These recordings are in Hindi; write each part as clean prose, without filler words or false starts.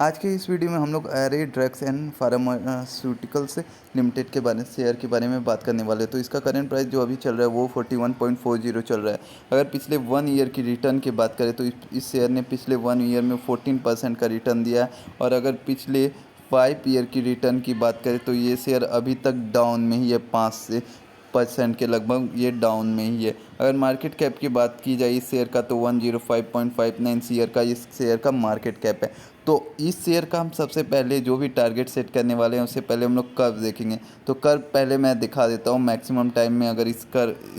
आज के इस वीडियो में हम लोग array drugs and pharmaceuticals limited के बारे शेयर के बारे में बात करने वाले हैं। तो इसका करंट प्राइस जो अभी चल रहा है वो 41.40 चल रहा है। अगर पिछले 1 ईयर की रिटर्न की बात करें तो इस शेयर ने पिछले 1 ईयर में 14% का रिटर्न दिया है। और अगर पिछले 5 ईयर की रिटर्न की बात करें तो ये शेयर अभी तक डाउन में ही है, 5% के लगभग ये डाउन में ही है। अगर मार्केट कैप की बात की जाए इस शेयर का तो 105.59 शेयर का इस शेयर का मार्केट कैप है। तो इस शेयर का हम सबसे पहले जो भी टारगेट सेट करने वाले हैं उससे पहले हम लोग कर्व देखेंगे। तो कर्व पहले मैं दिखा देता हूँ। मैक्सिमम टाइम में अगर इस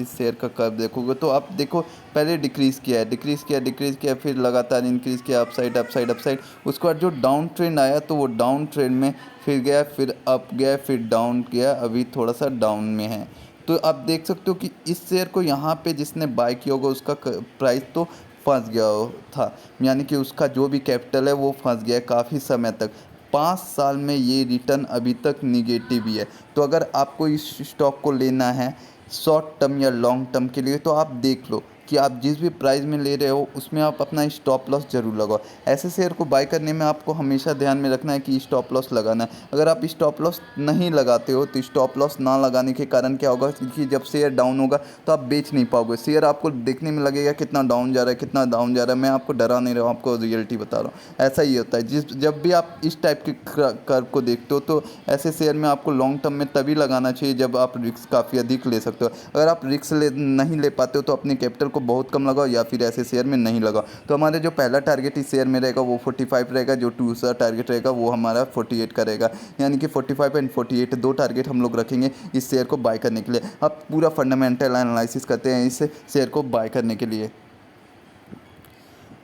शेयर का कर्व देखोगे तो आप देखो, पहले डिक्रीज़ किया, फिर लगातार इंक्रीज़ किया, अपसाइड अपसाइड अपसाइड। उसके बाद जो डाउन ट्रेंड आया तो वो डाउन ट्रेंड में फिर गया, फिर अप गया, फिर डाउन गया, अभी थोड़ा सा डाउन में है। तो आप देख सकते हो कि इस शेयर को यहाँ पे जिसने बाय किया होगा उसका प्राइस तो फंस गया था, यानी कि उसका जो भी कैपिटल है वो फंस गया है काफ़ी समय तक। 5 साल में ये रिटर्न अभी तक निगेटिव ही है। तो अगर आपको इस स्टॉक को लेना है शॉर्ट टर्म या लॉन्ग टर्म के लिए तो आप देख लो कि आप जिस भी प्राइस में ले रहे हो उसमें आप अपना स्टॉप लॉस ज़रूर लगाओ। ऐसे शेयर को बाय करने में आपको हमेशा ध्यान में रखना है कि स्टॉप लॉस लगाना है। अगर आप स्टॉप लॉस नहीं लगाते हो तो स्टॉप लॉस ना लगाने के कारण क्या होगा कि जब शेयर डाउन होगा तो आप बेच नहीं पाओगे। शेयर आपको देखने में लगेगा कितना डाउन जा रहा है, कितना डाउन जा रहा है। मैं आपको डरा नहीं रहा हूँ, आपको रियलिटी बता रहा हूँ। ऐसा ही होता है जब भी आप इस टाइप के कर्व को देखते हो तो ऐसे शेयर में आपको लॉन्ग टर्म में तभी लगाना चाहिए जब आप रिस्क काफ़ी अधिक ले सकते हो। अगर आप रिस्क नहीं ले पाते हो तो अपने कैपिटल को बहुत कम लगाओ या फिर ऐसे शेयर में नहीं लगाओ। तो हमारे जो पहला टारगेट इस शेयर में रहेगा वो 45 रहेगा, जो दूसरा टारगेट रहेगा वो हमारा 48 का रहेगा। यानी कि 45 एंड 48 दो टारगेट हम लोग रखेंगे इस शेयर को बाय करने के लिए। अब पूरा फंडामेंटल एनालिसिस करते हैं इस शेयर को बाय करने के लिए।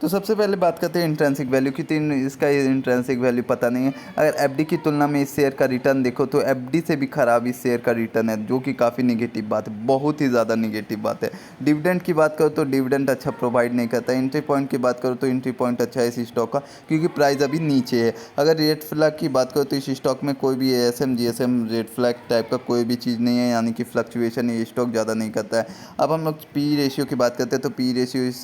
तो सबसे पहले बात करते हैं इंट्रेंसिक वैल्यू की। तीन इसका इंट्रेंसिक वैल्यू पता नहीं है। अगर एफडी की तुलना में इस शेयर का रिटर्न देखो तो एफडी से भी ख़राब इस शेयर का रिटर्न है, जो कि काफ़ी निगेटिव बात है, बहुत ही ज़्यादा निगेटिव बात है। डिविडेंड की बात करो तो डिविडेंड अच्छा प्रोवाइड नहीं करता। एंट्री पॉइंट की बात करो तो एंट्री पॉइंट अच्छा है इस स्टॉक का, क्योंकि प्राइस अभी नीचे है। अगर रेड फ्लैग की बात करो तो इस स्टॉक में कोई भी ASM GSM red flag type का कोई भी चीज़ नहीं है, यानी कि फ्लक्चुएशन ये स्टॉक ज़्यादा नहीं करता है। अब हम लोग पी रेशियो की बात करते हैं तो पी रेशियो इस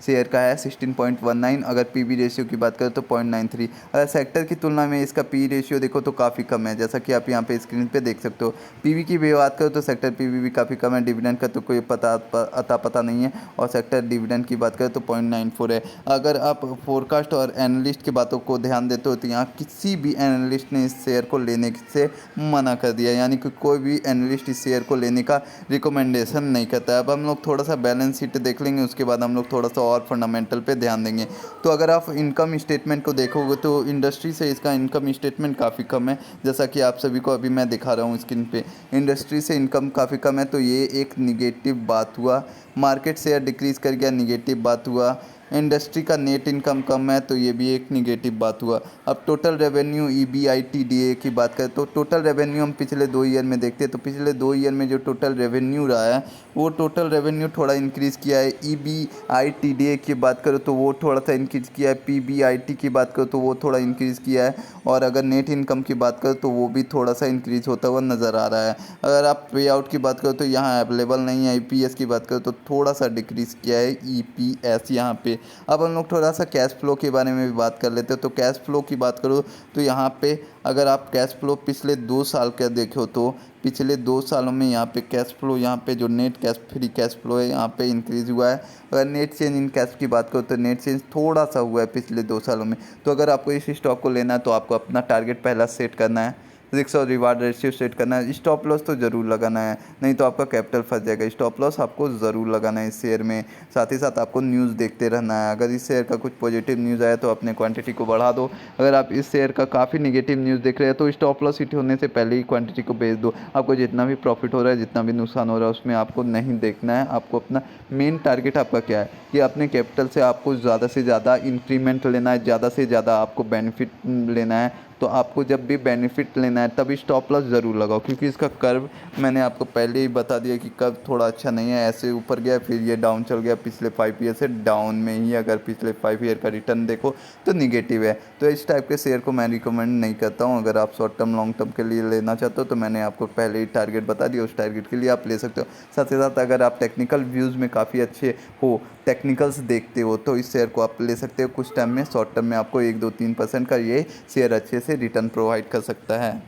शेयर का है 16.19। अगर पीबी रेशियो की बात करें तो 0.93। अगर सेक्टर की तुलना में इसका पी रेशियो देखो तो काफ़ी कम है, जैसा कि आप यहाँ पे स्क्रीन पे देख सकते हो। पीवी की भी बात करो तो सेक्टर पीवी भी काफ़ी कम है। डिविडेंड का तो कोई पता नहीं है। और सेक्टर डिविडेंड की बात करें तो 0.94 है। अगर आप फोरकास्ट और एनालिस्ट की बातों को ध्यान देते हो तो यहाँ किसी भी एनालिस्ट ने इस शेयर को लेने से मना कर दिया, यानी कि कोई भी एनालिस्ट इस शेयर को लेने का रिकमेंडेशन नहीं करता है। अब हम लोग थोड़ा सा बैलेंस शीट देख लेंगे, उसके बाद हम लोग थोड़ा सा और फंडामेंटल पे ध्यान देंगे। तो अगर आप इनकम स्टेटमेंट को देखोगे तो इंडस्ट्री से इसका इनकम स्टेटमेंट काफ़ी कम है, जैसा कि आप सभी को अभी मैं दिखा रहा हूँ स्क्रीन पे। इंडस्ट्री से इनकम काफ़ी कम है, तो ये एक निगेटिव बात हुआ। मार्केट शेयर डिक्रीज़ कर गया, निगेटिव बात हुआ। इंडस्ट्री का नेट इनकम कम है, तो ये भी एक निगेटिव बात हुआ। अब टोटल रेवेन्यू EBITDA की बात करें तो टोटल रेवेन्यू हम पिछले 2 ईयर में देखते हैं तो पिछले 2 ईयर में जो टोटल रेवेन्यू रहा है वो टोटल रेवेन्यू थोड़ा इंक्रीज़ किया है। EBITDA की बात करो तो वो थोड़ा सा इंक्रीज़ किया है। PBIT की बात करो तो वो थोड़ा इंक्रीज़ किया है। और अगर नेट इनकम की बात करो तो वो भी थोड़ा सा इंक्रीज़ होता हुआ नज़र आ रहा है। अगर आप पे आउट की बात करो तो यहाँ अवेलेबल नहीं है। EPS की बात करो तो थोड़ा सा डिक्रीज़ किया है EPS यहाँ पे। अब हम लोग थोड़ा सा कैश फ्लो के बारे में भी बात कर लेते हैं। तो कैश फ्लो की बात करो तो यहाँ पे अगर आप कैश फ्लो पिछले 2 साल का देखो तो पिछले 2 सालों में यहाँ पे कैश फ्लो, यहाँ पे जो net cash free cash flow है यहाँ पे इंक्रीज़ हुआ है। अगर नेट चेंज इन कैश की बात करो तो नेट चेंज थोड़ा सा हुआ है पिछले 2 सालों में। तो अगर आपको इस स्टॉक को लेना है तो आपको अपना टारगेट पहला सेट करना है, रिस्क और रिवार्ड रेशियो सेट करना है। स्टॉप लॉस तो ज़रूर लगाना है, नहीं तो आपका कैपिटल फंस जाएगा। स्टॉप लॉस आपको ज़रूर लगाना है इस शेयर में। साथ ही साथ आपको न्यूज़ देखते रहना है। अगर इस शेयर का कुछ पॉजिटिव न्यूज़ आया तो अपने क्वांटिटी को बढ़ा दो। अगर आप इस शेयर का काफ़ी नेगेटिव न्यूज़ देख रहे हैं तो स्टॉप लॉस हिट होने से पहले ही क्वांटिटी को बेच दो। आपको जितना भी प्रॉफिट हो रहा है, जितना भी नुकसान हो रहा है, उसमें आपको नहीं देखना है। आपको अपना मेन टारगेट आपका क्या है कि अपने कैपिटल से आपको ज़्यादा से ज़्यादा इंक्रीमेंट लेना है, ज़्यादा से ज़्यादा आपको बेनिफिट लेना है। तो आपको जब भी बेनिफिट लेना है तभी स्टॉप लॉस ज़रूर लगाओ, क्योंकि इसका कर्व मैंने आपको पहले ही बता दिया कि कर्व थोड़ा अच्छा नहीं है। ऐसे ऊपर गया फिर ये डाउन चल गया, पिछले 5 ईयर से डाउन में ही। अगर पिछले 5 ईयर का रिटर्न देखो तो निगेटिव है। तो इस टाइप के शेयर को मैं रिकमेंड नहीं करता हूँ। अगर आप शॉर्ट टर्म लॉन्ग टर्म के लिए लेना चाहते हो तो मैंने आपको पहले ही टारगेट बता दिया, उस टारगेट के लिए आप ले सकते हो। साथ ही साथ अगर आप टेक्निकल व्यूज़ में काफ़ी अच्छे हो टेक्निकल्स देखते हो तो इस शेयर को आप ले सकते हो कुछ टाइम में, शॉर्ट टर्म में आपको 1 2 3% का ये शेयर अच्छे से रिटर्न प्रोवाइड कर सकता है।